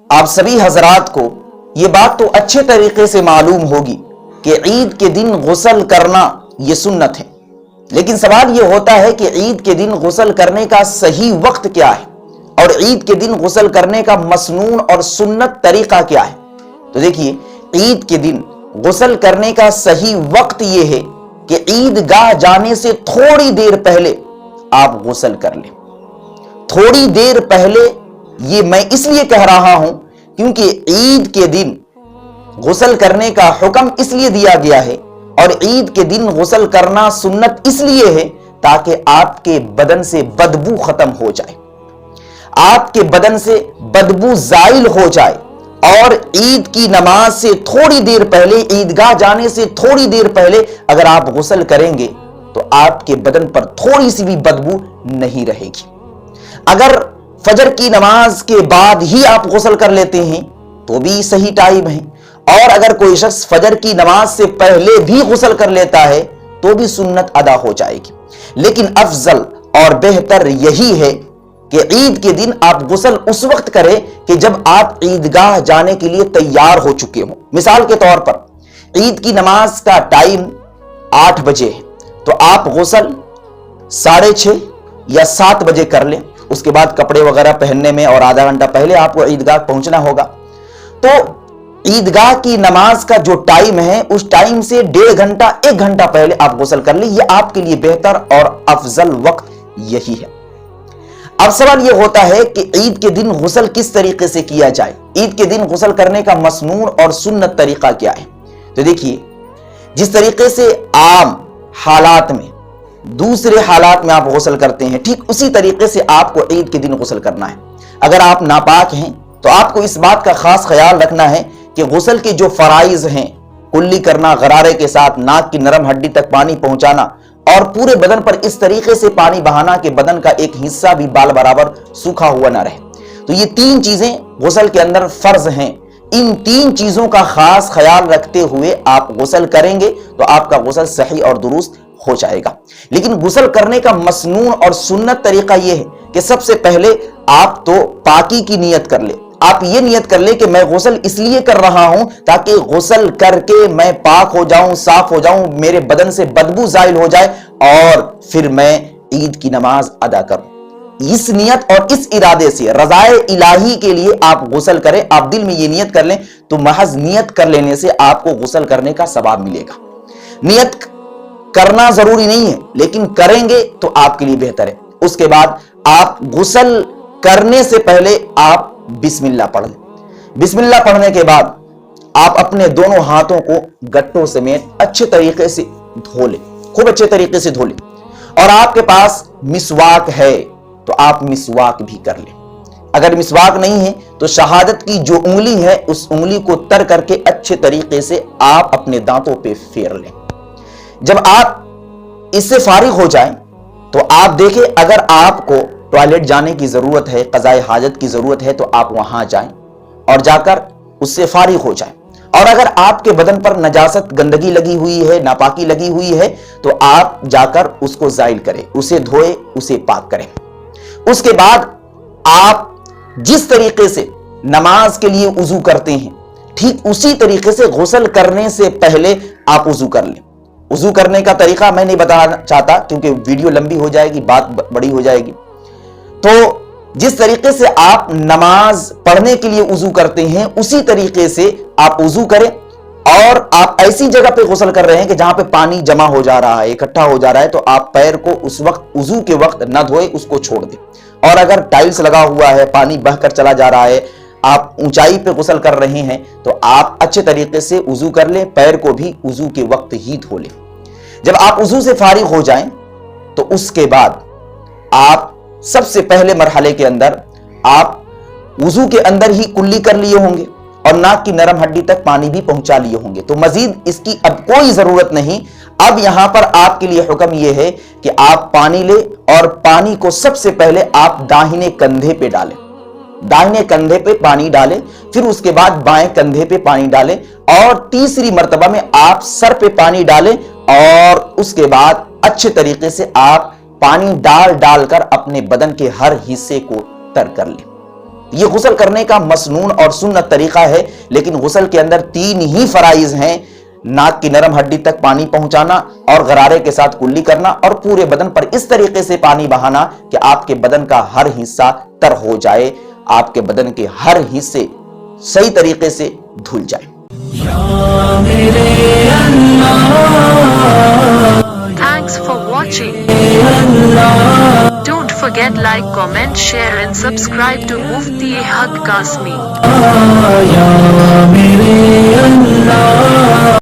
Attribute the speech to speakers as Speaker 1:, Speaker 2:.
Speaker 1: آپ سبھی حضرات کو یہ بات تو اچھے طریقے سے معلوم ہوگی کہ عید کے دن غسل کرنا یہ سنت ہے، لیکن سوال یہ ہوتا ہے کہ عید کے دن غسل کرنے کا صحیح وقت کیا ہے اور عید کے دن غسل کرنے کا مسنون اور سنت طریقہ کیا ہے؟ تو دیکھیے، عید کے دن غسل کرنے کا صحیح وقت یہ ہے کہ عیدگاہ جانے سے تھوڑی دیر پہلے آپ غسل کر لیں۔ تھوڑی دیر پہلے، یہ میں اس لیے کہہ رہا ہوں کیونکہ عید کے دن غسل کرنے کا حکم اس لیے دیا گیا ہے اور عید کے دن غسل کرنا سنت اس لیے ہے تاکہ آپ کے بدن سے بدبو ختم ہو جائے، آپ کے بدن سے بدبو زائل ہو جائے، اور عید کی نماز سے تھوڑی دیر پہلے، عیدگاہ جانے سے تھوڑی دیر پہلے اگر آپ غسل کریں گے تو آپ کے بدن پر تھوڑی سی بھی بدبو نہیں رہے گی۔ اگر فجر کی نماز کے بعد ہی آپ غسل کر لیتے ہیں تو بھی صحیح ٹائم ہے، اور اگر کوئی شخص فجر کی نماز سے پہلے بھی غسل کر لیتا ہے تو بھی سنت ادا ہو جائے گی، لیکن افضل اور بہتر یہی ہے کہ عید کے دن آپ غسل اس وقت کریں کہ جب آپ عیدگاہ جانے کے لیے تیار ہو چکے ہوں۔ مثال کے طور پر عید کی نماز کا ٹائم 8 بجے ہے تو آپ غسل 6:30 یا 7 بجے کر لیں، اس کے بعد کپڑے وغیرہ پہننے میں اور آدھا گھنٹہ پہلے آپ کو عیدگاہ پہنچنا ہوگا، تو عیدگاہ کی نماز کا جو ٹائم ہے اس ٹائم سے 1.5 گھنٹہ 1 گھنٹہ پہلے آپ غسل کر لیں، یہ آپ کے لیے بہتر اور افضل وقت یہی ہے۔ اب سوال یہ ہوتا ہے کہ عید کے دن غسل کس طریقے سے کیا جائے، عید کے دن غسل کرنے کا مسنون اور سنت طریقہ کیا ہے؟ تو دیکھیے، جس طریقے سے عام حالات میں، دوسرے حالات میں آپ غسل کرتے ہیں، ٹھیک اسی طریقے سے آپ کو عید کے دن غسل کرنا ہے۔ اگر آپ ناپاک ہیں تو آپ کو اس بات کا خاص خیال رکھنا ہے کہ غسل کے جو فرائض ہیں، کلی کرنا غرارے کے ساتھ، ناک کی نرم ہڈی تک پانی پہنچانا اور پورے بدن پر اس طریقے سے پانی بہانا کہ بدن کا ایک حصہ بھی بال برابر سوکھا ہوا نہ رہے، تو یہ 3 چیزیں غسل کے اندر فرض ہیں۔ ان 3 چیزوں کا خاص خیال رکھتے ہوئے آپ غسل کریں گے تو آپ کا غسل صحیح اور درست ہو جائے گا۔ لیکن غسل کرنے کا مسنون اور سنت طریقہ یہ ہے کہ سب سے پہلے آپ تو پاکی کی نیت کر لیں۔ آپ یہ نیت کر لیں کہ میں غسل اس لیے کر رہا ہوں تاکہ غسل کر کے میں پاک ہو جاؤں، صاف ہو جاؤں، میرے بدن سے بدبو زائل ہو جائے اور پھر میں عید کی نماز ادا کروں۔ اس نیت اور اس ارادے سے رضائے الہی کے لیے آپ غسل کریں۔ آپ دل میں یہ نیت کر لیں تو محض نیت کر لینے سے آپ کو غسل کرنے کا ثواب ملے گا۔ نیت کرنا ضروری نہیں ہے لیکن کریں گے تو آپ کے لیے بہتر ہے۔ اس کے بعد آپ غسل کرنے سے پہلے آپ بسم اللہ پڑھ لیں۔ بسم اللہ پڑھنے کے بعد آپ اپنے دونوں ہاتھوں کو گٹوں سمیت اچھے طریقے سے دھو لیں، خوب اچھے طریقے سے دھو لیں، اور آپ کے پاس مسواک ہے تو آپ مسواک بھی کر لیں۔ اگر مسواک نہیں ہے تو شہادت کی جو انگلی ہے اس انگلی کو تر کر کے اچھے طریقے سے آپ اپنے دانتوں پہ پھیر لیں۔ جب آپ اس سے فارغ ہو جائیں تو آپ دیکھیں، اگر آپ کو ٹوائلٹ جانے کی ضرورت ہے، قضاء حاجت کی ضرورت ہے تو آپ وہاں جائیں اور جا کر اس سے فارغ ہو جائیں، اور اگر آپ کے بدن پر نجاست، گندگی لگی ہوئی ہے، ناپاکی لگی ہوئی ہے تو آپ جا کر اس کو زائل کریں، اسے دھوئے، اسے پاک کریں۔ اس کے بعد آپ جس طریقے سے نماز کے لیے وضو کرتے ہیں ٹھیک اسی طریقے سے غسل کرنے سے پہلے آپ وضو کر لیں۔ وضو کرنے کا طریقہ میں نہیں بتانا چاہتا کیونکہ ویڈیو لمبی ہو جائے گی، بات بڑی ہو جائے گی، تو جس طریقے سے آپ نماز پڑھنے کے لیے وضو کرتے ہیں اسی طریقے سے آپ وضو کریں، اور آپ ایسی جگہ پہ غسل کر رہے ہیں کہ جہاں پہ پانی جمع ہو جا رہا ہے، اکٹھا ہو جا رہا ہے، تو آپ پیر کو اس وقت وضو کے وقت نہ دھوئے، اس کو چھوڑ دیں۔ اور اگر ٹائلز لگا ہوا ہے، پانی بہہ کر چلا جا رہا ہے، آپ اونچائی پہ غسل کر رہے ہیں تو آپ اچھے طریقے سے وضو کر لیں، پیر کو بھی وضو کے وقت ہی دھو لیں۔ جب آپ وضو سے فارغ ہو جائیں تو اس کے بعد آپ سب سے پہلے مرحلے کے اندر آپ وضو کے اندر ہی کلی کر لیے ہوں گے اور ناک کی نرم ہڈی تک پانی بھی پہنچا لیے ہوں گے، تو مزید اس کی اب کوئی ضرورت نہیں۔ اب یہاں پر آپ کے لیے حکم یہ ہے کہ آپ پانی لیں اور پانی کو سب سے پہلے آپ داہنے کندھے پہ ڈالیں، داہنے کندھے پہ پانی ڈالیں، پھر اس کے بعد بائیں کندھے پہ پانی ڈالیں، اور تیسری مرتبہ میں آپ سر پہ پانی ڈالیں، اور اس کے بعد اچھے طریقے سے آپ پانی ڈال ڈال کر اپنے بدن کے ہر حصے کو تر کر لیں۔ یہ غسل کرنے کا مسنون اور سنت طریقہ ہے، لیکن غسل کے اندر 3 ہی فرائض ہیں: ناک کی نرم ہڈی تک پانی پہنچانا اور غرارے کے ساتھ کلی کرنا، اور پورے بدن پر اس طریقے سے پانی بہانا کہ آپ کے بدن کا ہر حصہ تر ہو جائے، آپ کے بدن کے ہر حصے صحیح طریقے سے دھل جائے۔
Speaker 2: Thanks for watching. Don't forget like, comment, share and subscribe to Mufti Haq Kasmi.